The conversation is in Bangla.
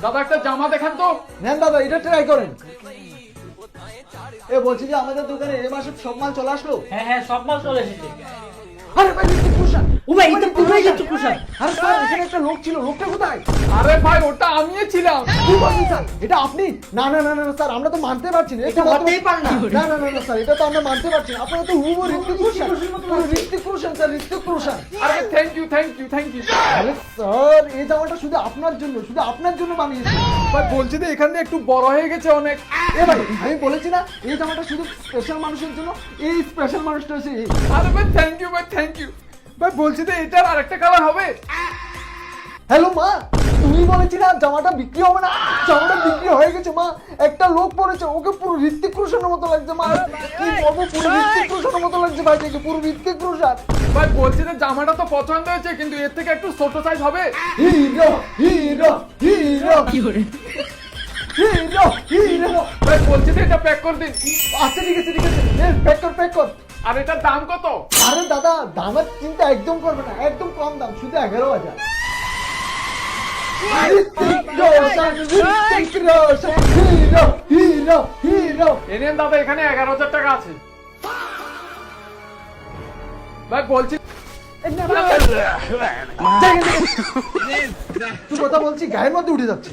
দাদা একটা জামা দেখান তো। নেন দাদা, এটা ট্রাই করেন। এ বলছি যে আমাদের দোকানে এই মাসে সব মাল চলে আসলো। হ্যাঁ হ্যাঁ, সব মাল চলে এসেছে। আরে ভাই, ঋত্বিক রোশন। ও ভাই, এটা পুরোই ঋত্বিক রোশন। আরে স্যার, এখানে একটা লোক ছিল, লোকটা কোথায়? আরে ভাই ওটা আমিই ছিলাম। কি বলছেন স্যার, এটা আপনি? না না না না স্যার, আমরা তো মানতে পারছি না। এটা হতেই পারে না। না না না না স্যার, এটা তো আমরা মানতে পারছি না। আপনারা তো হুবহু ঋত্বিক রোশন। ঋত্বিক রোশন স্যার, ঋত্বিক রোশন। আরে thank you thank you thank you. আরে স্যার, এই জামাটা শুধু আপনার জন্য, শুধু আপনার জন্য বানিয়েছি। ভাই বলছি যে এখান থেকে একটু বড় হয়ে গেছে অনেক। এ ভাই, আমি বলেছি না এই জামাটা শুধু স্পেশাল মানুষের জন্য। এই স্পেশাল মানুষটা হচ্ছে এই। আরে ভাই থ্যাংক ইউ ভাই থ্যাংক ইউ। ভাই বলছি যে এটার আরেকটা কালার হবে। হ্যালো মা, তুমি বলেছি না জামাটা বিক্রি হবে না? জামাটা বিক্রি হয়ে গেছে মা। একটা লোক পরেছে, ওকে পুরো ঋত্বিক রোশনের মতো লাগছে মা। কি বলবো, পুরো ঋত্বিক রোশনের মতো লাগছে ভাইটাকে, পুরো ঋত্বিক রোশন। ভাই বলছি যে জামাটা তো পছন্দ হয়েছে কিন্তু এর থেকে একটু ছোট সাইজ হবে। Hero hero hero hero hero. ভাই বলছি যে এটা প্যাক করে দিন। আচ্ছা ঠিক আছে ঠিক আছে, প্যাক কর প্যাক কর। আর এটার দাম কত? আরে দাদা, দামের চিন্তা একদম করবে না, একদম কম দাম, শুধু 11,000। Hrithik Roshan, Hrithik Roshan, hero hero hero. এনেন দাদা, এখানে 11,000 টাকা আছে। ভাই বলছি তুই কথা বলছি গায়ের মধ্যে উঠে যাচ্ছে।